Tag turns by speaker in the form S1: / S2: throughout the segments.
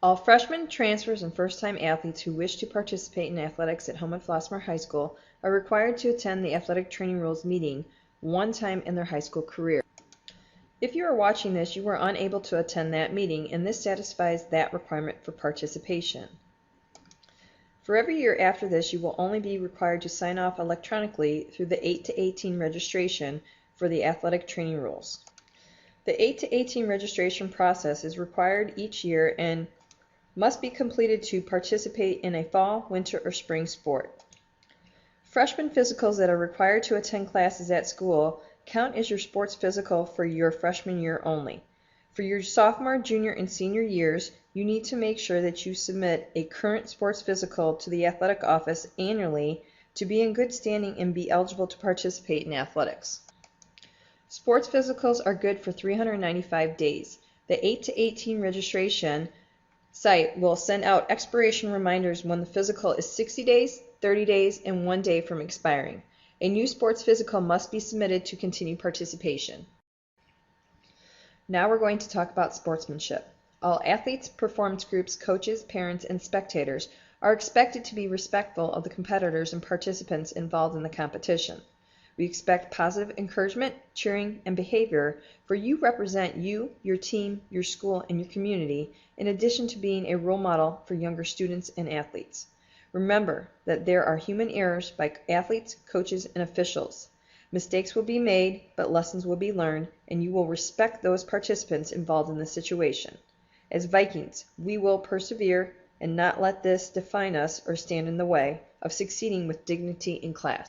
S1: All freshmen, transfers, and first-time athletes who wish to participate in athletics at Homewood-Flossmoor High School are required to attend the Athletic Training Rules meeting one time in their high school career. If you are watching this, you were unable to attend that meeting, and this satisfies that requirement for participation. For every year after this, you will only be required to sign off electronically through the 8 to 18 registration for the Athletic Training Rules. The 8 to 18 registration process is required each year and must be completed to participate in a fall, winter, or spring sport. Freshman physicals that are required to attend classes at school count as your sports physical for your freshman year only. For your sophomore, junior, and senior years, you need to make sure that you submit a current sports physical to the athletic office annually to be in good standing and be eligible to participate in athletics. Sports physicals are good for 395 days. The 8 to 18 registration site will send out expiration reminders when the physical is 60 days, 30 days, and 1 day from expiring. A new sports physical must be submitted to continue participation. Now we're going to talk about sportsmanship. All athletes, performance groups, coaches, parents, and spectators are expected to be respectful of the competitors and participants involved in the competition. We expect positive encouragement, cheering, and behavior, for you represent you, your team, your school, and your community, in addition to being a role model for younger students and athletes. Remember that there are human errors by athletes, coaches, and officials. Mistakes will be made, but lessons will be learned, and you will respect those participants involved in the situation. As Vikings, we will persevere and not let this define us or stand in the way of succeeding with dignity in class.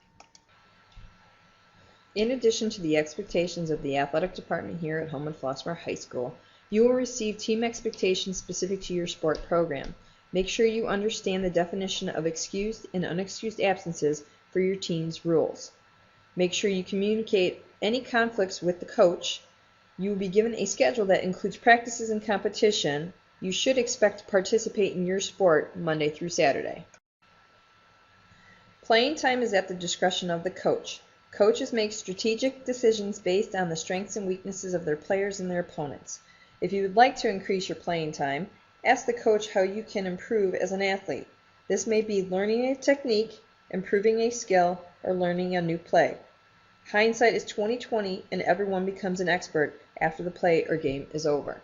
S1: In addition to the expectations of the athletic department here at Homewood-Flossmoor High School, you will receive team expectations specific to your sport program. Make sure you understand the definition of excused and unexcused absences for your team's rules. Make sure you communicate any conflicts with the coach. You will be given a schedule that includes practices and competition. You should expect to participate in your sport Monday through Saturday. Playing time is at the discretion of the coach. Coaches make strategic decisions based on the strengths and weaknesses of their players and their opponents. If you would like to increase your playing time, ask the coach how you can improve as an athlete. This may be learning a technique, improving a skill, or learning a new play. Hindsight is 20/20, and everyone becomes an expert after the play or game is over.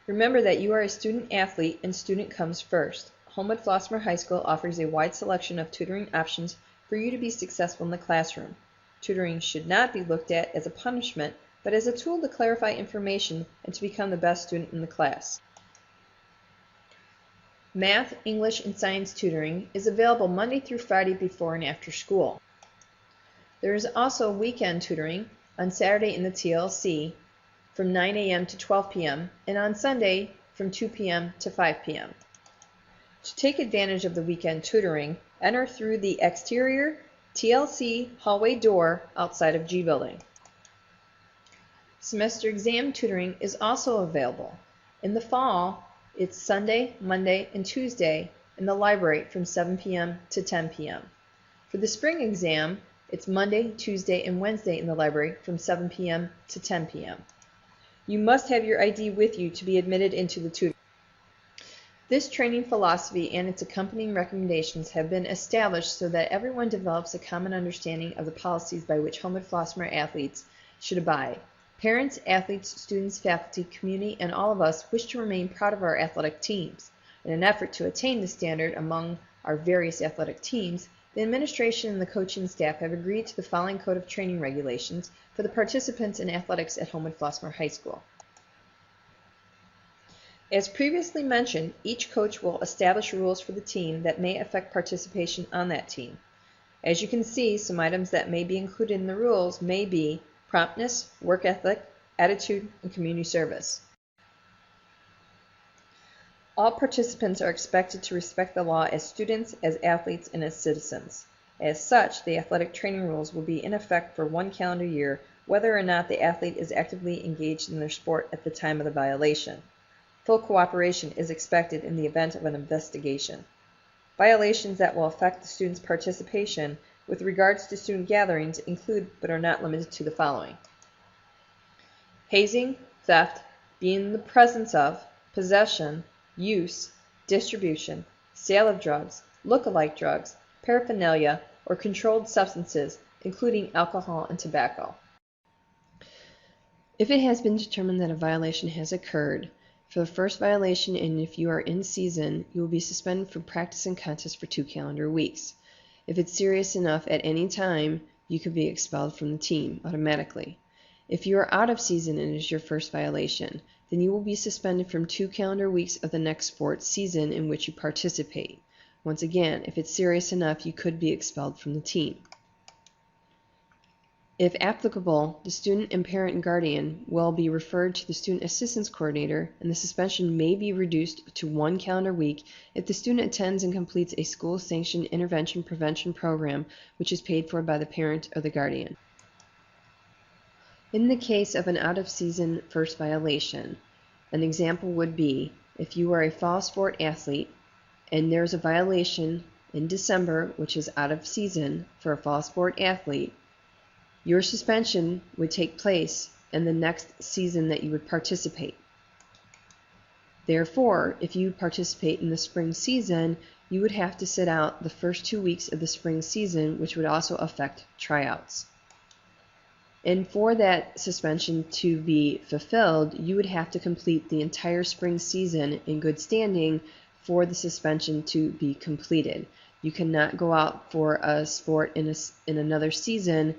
S1: Remember that you are a student athlete and student comes first. Homewood-Flossmoor High School offers a wide selection of tutoring options for you to be successful in the classroom. Tutoring should not be looked at as a punishment, but as a tool to clarify information and to become the best student in the class. Math, English, and science tutoring is available Monday through Friday before and after school. There is also weekend tutoring on Saturday in the TLC from 9 a.m. to 12 p.m. and on Sunday from 2 p.m. to 5 p.m. To take advantage of the weekend tutoring, enter through the exterior TLC hallway door outside of G Building. Semester exam tutoring is also available. In the fall, it's Sunday, Monday, and Tuesday in the library from 7 p.m. to 10 p.m. For the spring exam, it's Monday, Tuesday, and Wednesday in the library from 7 p.m. to 10 p.m. You must have your ID with you to be admitted into the tutoring. This training philosophy and its accompanying recommendations have been established so that everyone develops a common understanding of the policies by which Homewood-Flossmoor athletes should abide. Parents, athletes, students, faculty, community, and all of us wish to remain proud of our athletic teams. In an effort to attain this standard among our various athletic teams, the administration and the coaching staff have agreed to the following code of training regulations for the participants in athletics at Homewood-Flossmoor High School. As previously mentioned, each coach will establish rules for the team that may affect participation on that team. As you can see, some items that may be included in the rules may be promptness, work ethic, attitude, and community service. All participants are expected to respect the law as students, as athletes, and as citizens. As such, the athletic training rules will be in effect for 1 calendar year, whether or not the athlete is actively engaged in their sport at the time of the violation. Full cooperation is expected in the event of an investigation. Violations that will affect the student's participation with regards to student gatherings include but are not limited to the following: hazing, theft, being in the presence of, possession, use, distribution, sale of drugs, look-alike drugs, paraphernalia, or controlled substances, including alcohol and tobacco. If it has been determined that a violation has occurred, for the first violation and if you are in season, you will be suspended from practice and contest for 2 calendar weeks. If it's serious enough at any time, you could be expelled from the team automatically. If you are out of season and it is your first violation, then you will be suspended from 2 calendar weeks of the next sports season in which you participate. Once again, if it's serious enough, you could be expelled from the team. If applicable, the student and parent and guardian will be referred to the student assistance coordinator, and the suspension may be reduced to 1 calendar week if the student attends and completes a school-sanctioned intervention prevention program which is paid for by the parent or the guardian. In the case of an out-of-season first violation, an example would be if you are a fall sport athlete and there's a violation in December which is out of season for a fall sport athlete, your suspension would take place in the next season that you would participate. Therefore, if you participate in the spring season, you would have to sit out the first 2 weeks of the spring season, which would also affect tryouts. And for that suspension to be fulfilled, you would have to complete the entire spring season in good standing for the suspension to be completed. You cannot go out for a sport in another season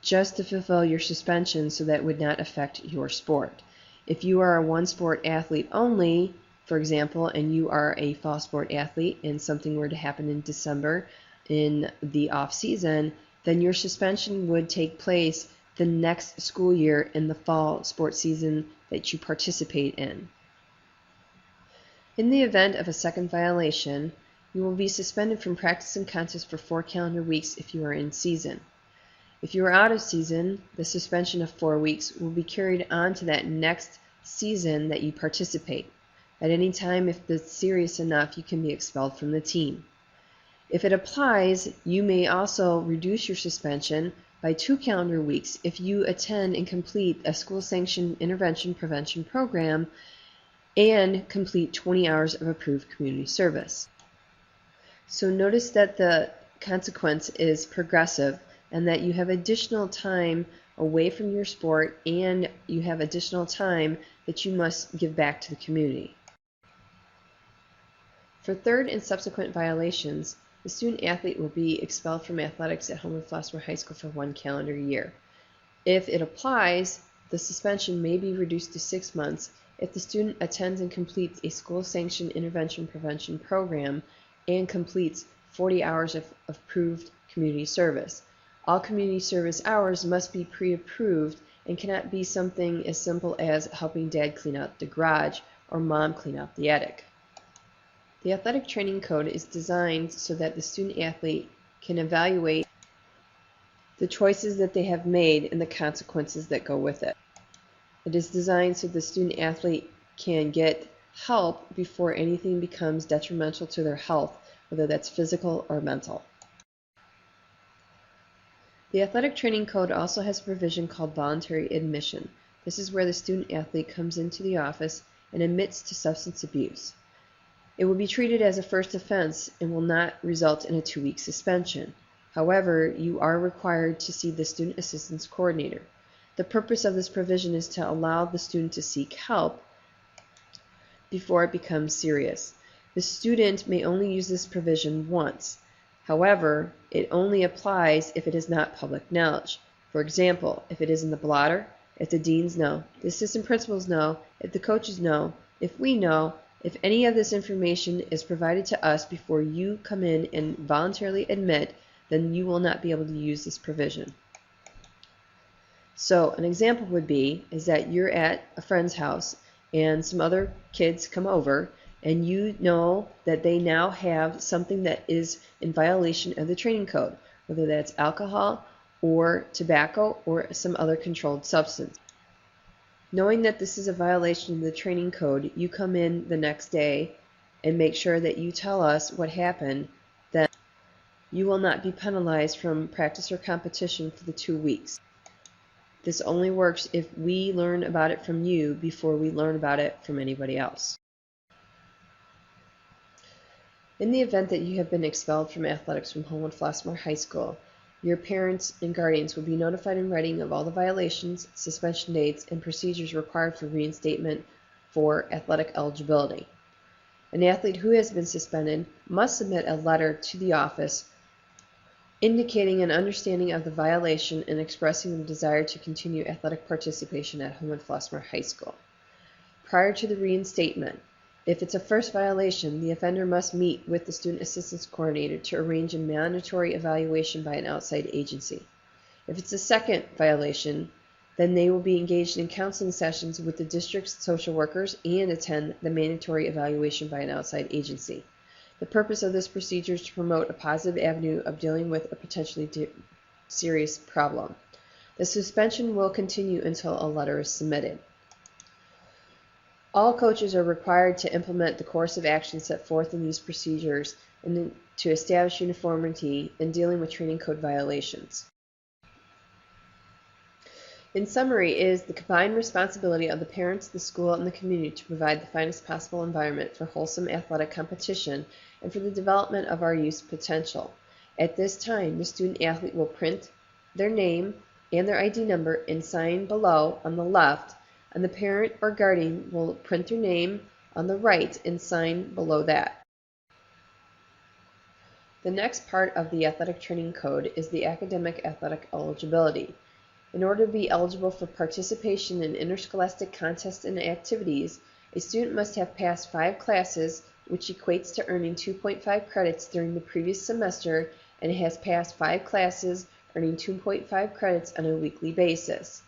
S1: just to fulfill your suspension, so that would not affect your sport. If you are a one sport athlete only, for example, and you are a fall sport athlete and something were to happen in December in the off season, then your suspension would take place the next school year in the fall sports season that you participate in. In the event of a second violation, you will be suspended from practice and contest for 4 calendar weeks if you are in season. If you are out of season, the suspension of 4 weeks will be carried on to that next season that you participate. At any time, if it's serious enough, you can be expelled from the team. If it applies, you may also reduce your suspension by 2 calendar weeks if you attend and complete a school-sanctioned intervention prevention program and complete 20 hours of approved community service. So notice that the consequence is progressive, and that you have additional time away from your sport, and you have additional time that you must give back to the community. For third and subsequent violations, the student athlete will be expelled from athletics at Homewood-Flossmoor High School for 1 calendar year. If it applies, the suspension may be reduced to 6 months if the student attends and completes a school-sanctioned intervention prevention program and completes 40 hours of approved community service. All community service hours must be pre-approved and cannot be something as simple as helping dad clean out the garage or mom clean out the attic. The athletic training code is designed so that the student athlete can evaluate the choices that they have made and the consequences that go with it. It is designed so the student athlete can get help before anything becomes detrimental to their health, whether that's physical or mental. The athletic training code also has a provision called voluntary admission. This is where the student athlete comes into the office and admits to substance abuse. It will be treated as a first offense and will not result in a 2-week suspension. However, you are required to see the student assistance coordinator. The purpose of this provision is to allow the student to seek help before it becomes serious. The student may only use this provision once. However, it only applies if it is not public knowledge. For example, if it is in the blotter, if the deans know, the assistant principals know, if the coaches know, if we know, if any of this information is provided to us before you come in and voluntarily admit, then you will not be able to use this provision. So an example would be is that you're at a friend's house and some other kids come over, and you know that they now have something that is in violation of the training code, whether that's alcohol or tobacco or some other controlled substance. Knowing that this is a violation of the training code, you come in the next day and make sure that you tell us what happened. Then you will not be penalized from practice or competition for the 2 weeks. This only works if we learn about it from you before we learn about it from anybody else. In the event that you have been expelled from athletics from Homewood-Flossmoor High School, your parents and guardians will be notified in writing of all the violations, suspension dates, and procedures required for reinstatement for athletic eligibility. An athlete who has been suspended must submit a letter to the office indicating an understanding of the violation and expressing the desire to continue athletic participation at Homewood-Flossmoor High School. Prior to the reinstatement, if it's a first violation, the offender must meet with the student assistance coordinator to arrange a mandatory evaluation by an outside agency. If it's a second violation, then they will be engaged in counseling sessions with the district's social workers and attend the mandatory evaluation by an outside agency. The purpose of this procedure is to promote a positive avenue of dealing with a potentially serious problem. The suspension will continue until a letter is submitted. All coaches are required to implement the course of action set forth in these procedures and to establish uniformity in dealing with training code violations. In summary, it is the combined responsibility of the parents, the school, and the community to provide the finest possible environment for wholesome athletic competition and for the development of our youth's potential. At this time, the student athlete will print their name and their ID number and sign below on the left, and the parent or guardian will print their name on the right and sign below that. The next part of the athletic training code is the academic athletic eligibility. In order to be eligible for participation in interscholastic contests and activities, a student must have passed 5 classes, which equates to earning 2.5 credits during the previous semester, and has passed 5 classes, earning 2.5 credits on a weekly basis.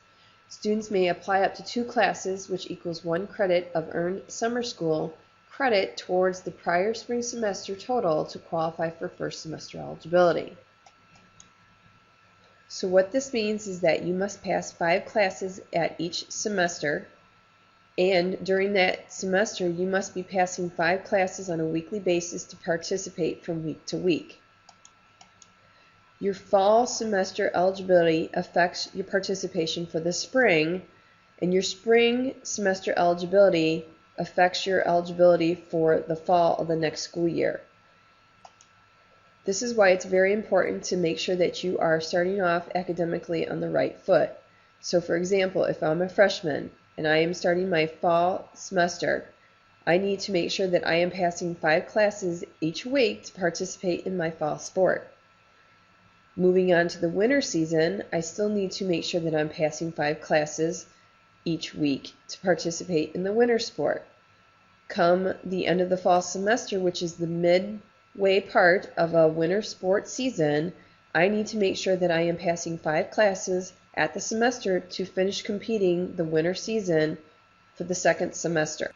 S1: Students may apply up to 2 classes, which equals 1 credit of earned summer school credit towards the prior spring semester total to qualify for first semester eligibility. So what this means is that you must pass 5 classes at each semester, and during that semester you must be passing 5 classes on a weekly basis to participate from week to week. Your fall semester eligibility affects your participation for the spring, and your spring semester eligibility affects your eligibility for the fall of the next school year. This is why it's very important to make sure that you are starting off academically on the right foot. So for example, if I'm a freshman and I am starting my fall semester, I need to make sure that I am passing 5 classes each week to participate in my fall sport. Moving on to the winter season, I still need to make sure that I'm passing 5 classes each week to participate in the winter sport. Come the end of the fall semester, which is the midway part of a winter sports season, I need to make sure that I am passing 5 classes at the semester to finish competing the winter season for the second semester.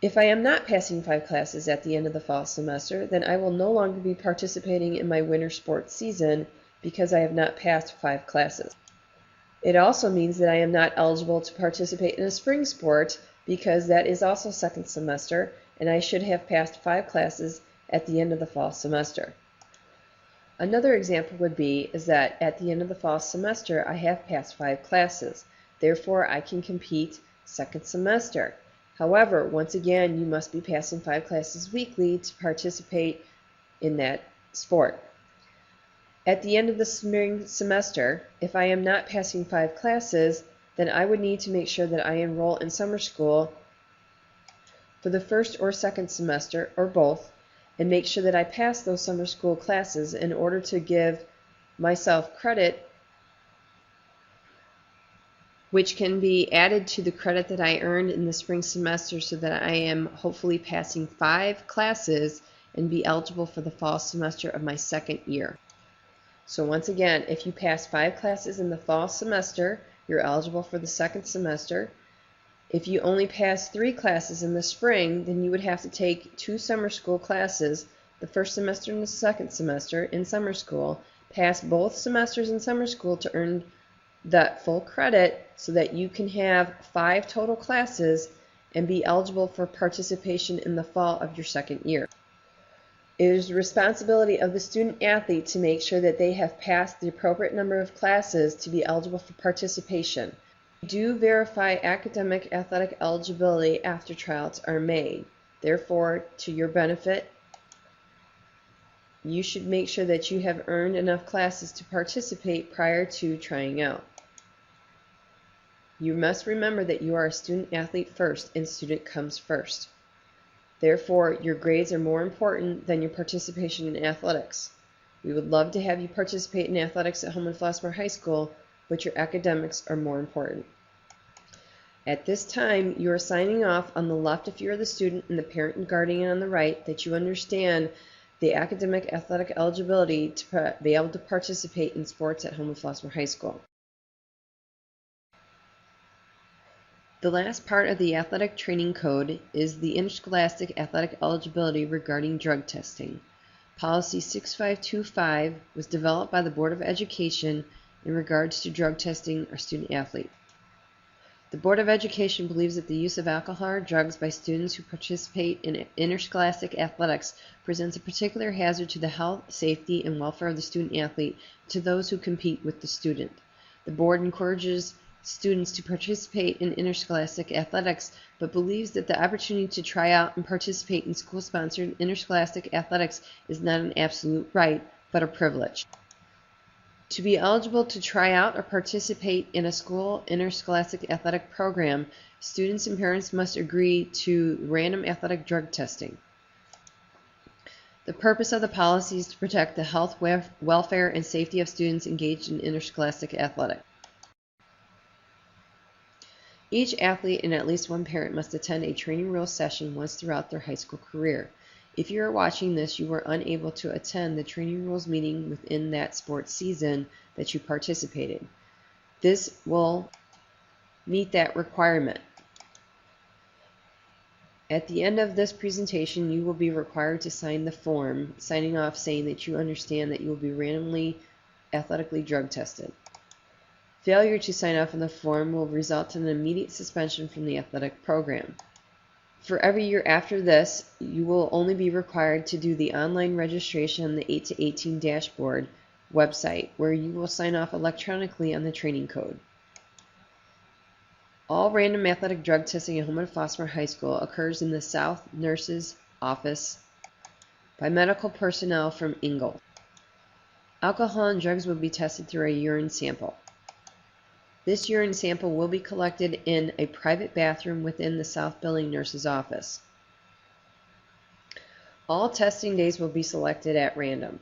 S1: If I am not passing 5 classes at the end of the fall semester, then I will no longer be participating in my winter sports season because I have not passed 5 classes. It also means that I am not eligible to participate in a spring sport because that is also second semester, and I should have passed 5 classes at the end of the fall semester. Another example would be that at the end of the fall semester I have passed 5 classes. Therefore, I can compete second semester. However, once again, you must be passing 5 classes weekly to participate in that sport. At the end of the spring semester, if I am not passing 5 classes, then I would need to make sure that I enroll in summer school for the first or second semester, or both, and make sure that I pass those summer school classes in order to give myself credit, which can be added to the credit that I earned in the spring semester, so that I am hopefully passing 5 classes and be eligible for the fall semester of my second year. So once again, if you pass 5 classes in the fall semester, you're eligible for the second semester. If you only pass 3 classes in the spring, then you would have to take 2 summer school classes, the first semester and the second semester in summer school, pass both semesters in summer school to earn that full credit so that you can have 5 total classes and be eligible for participation in the fall of your second year. It is the responsibility of the student athlete to make sure that they have passed the appropriate number of classes to be eligible for participation. We do verify academic athletic eligibility after tryouts are made. Therefore, to your benefit, you should make sure that you have earned enough classes to participate prior to trying out. You must remember that you are a student athlete first, and student comes first. Therefore, your grades are more important than your participation in athletics. We would love to have you participate in athletics at Homewood-Flossmoor High School, but your academics are more important. At this time, you are signing off on the left if you are the student and the parent and guardian on the right that you understand the academic athletic eligibility to be able to participate in sports at Homewood-Flossmoor High School. The last part of the athletic training code is the interscholastic athletic eligibility regarding drug testing. Policy 6525 was developed by the Board of Education in regards to drug testing our student athlete. The Board of Education believes that the use of alcohol or drugs by students who participate in interscholastic athletics presents a particular hazard to the health, safety, and welfare of the student athlete and to those who compete with the student. The Board encourages students to participate in interscholastic athletics, but believes that the opportunity to try out and participate in school-sponsored interscholastic athletics is not an absolute right, but a privilege. To be eligible to try out or participate in a school interscholastic athletic program, students and parents must agree to random athletic drug testing. The purpose of the policy is to protect the health, welfare, and safety of students engaged in interscholastic athletics. Each athlete and at least one parent must attend a training rules session once throughout their high school career. If you are watching this, you were unable to attend the training rules meeting within that sports season that you participated. This will meet that requirement. At the end of this presentation, you will be required to sign the form, signing off saying that you understand that you will be randomly athletically drug tested. Failure to sign off on the form will result in an immediate suspension from the athletic program. For every year after this, you will only be required to do the online registration on the 8 to 18 dashboard website, where you will sign off electronically on the training code. All random athletic drug testing at Homewood-Flossmoor High School occurs in the South Nurse's Office by medical personnel from Ingle. Alcohol and drugs will be tested through a urine sample. This urine sample will be collected in a private bathroom within the South Building Nurse's Office. All testing days will be selected at random.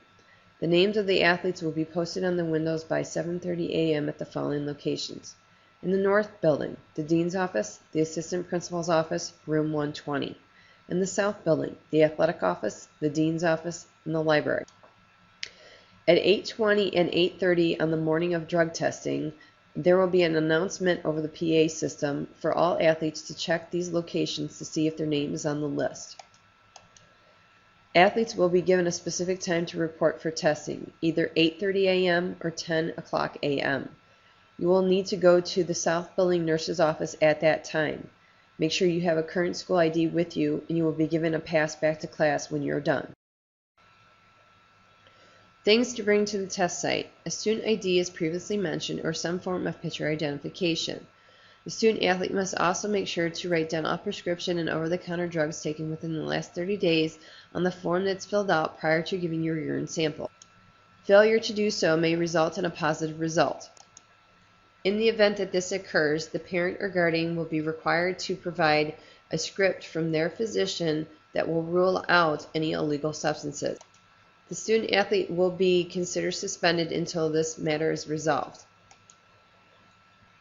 S1: The names of the athletes will be posted on the windows by 7:30 a.m. at the following locations. In the North Building, the Dean's Office, the Assistant Principal's Office, Room 120. In the South Building, the Athletic Office, the Dean's Office, and the Library. At 8:20 and 8:30 on the morning of drug testing, there will be an announcement over the PA system for all athletes to check these locations to see if their name is on the list. Athletes will be given a specific time to report for testing, either 8:30 a.m. or 10 o'clock a.m. You will need to go to the South Building Nurse's Office at that time. Make sure you have a current school ID with you, and you will be given a pass back to class when you're done. Things to bring to the test site: a student ID as previously mentioned, or some form of picture identification. The student athlete must also make sure to write down all prescription and over-the-counter drugs taken within the last 30 days on the form that's filled out prior to giving your urine sample. Failure to do so may result in a positive result. In the event that this occurs, the parent or guardian will be required to provide a script from their physician that will rule out any illegal substances. The student athlete will be considered suspended until this matter is resolved.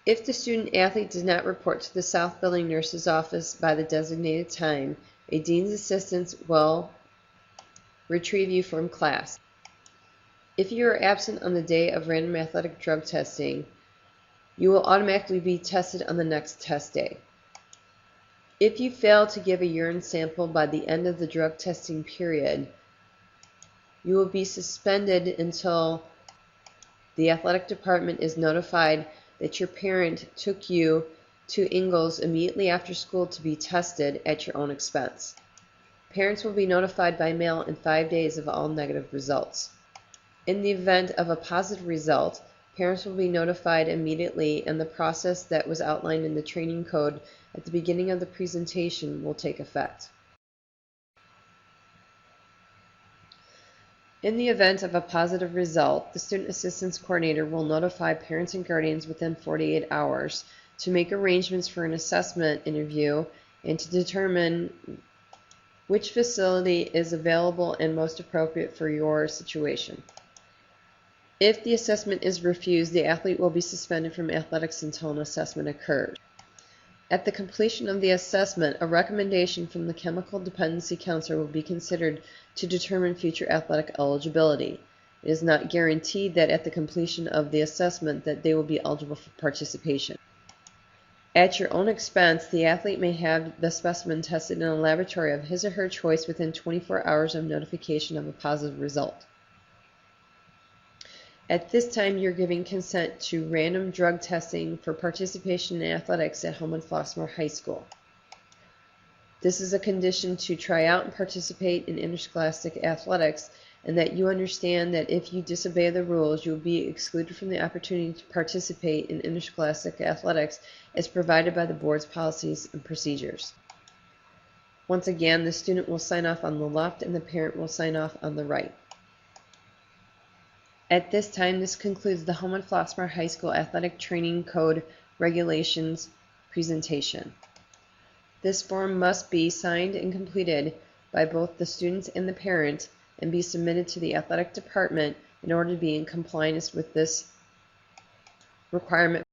S1: If the student athlete does not report to the South Building Nurse's Office by the designated time, a dean's assistant will retrieve you from class. If you are absent on the day of random athletic drug testing, you will automatically be tested on the next test day. If you fail to give a urine sample by the end of the drug testing period, you will be suspended until the athletic department is notified that your parent took you to Ingalls immediately after school to be tested at your own expense. Parents will be notified by mail in 5 days of all negative results. In the event of a positive result, parents will be notified immediately, and the process that was outlined in the training code at the beginning of the presentation will take effect. In the event of a positive result, the Student Assistance Coordinator will notify parents and guardians within 48 hours to make arrangements for an assessment interview and to determine which facility is available and most appropriate for your situation. If the assessment is refused, the athlete will be suspended from athletics until an assessment occurs. At the completion of the assessment, a recommendation from the chemical dependency counselor will be considered to determine future athletic eligibility. It is not guaranteed that at the completion of the assessment that they will be eligible for participation. At your own expense, the athlete may have the specimen tested in a laboratory of his or her choice within 24 hours of notification of a positive result. At this time, you're giving consent to random drug testing for participation in athletics at Homewood-Flossmoor High School. This is a condition to try out and participate in interscholastic athletics, and that you understand that if you disobey the rules, you will be excluded from the opportunity to participate in interscholastic athletics as provided by the board's policies and procedures. Once again, the student will sign off on the left and the parent will sign off on the right. At this time, this concludes the Homewood-Flossmoor High School Athletic Training Code Regulations presentation. This form must be signed and completed by both the students and the parent and be submitted to the athletic department in order to be in compliance with this requirement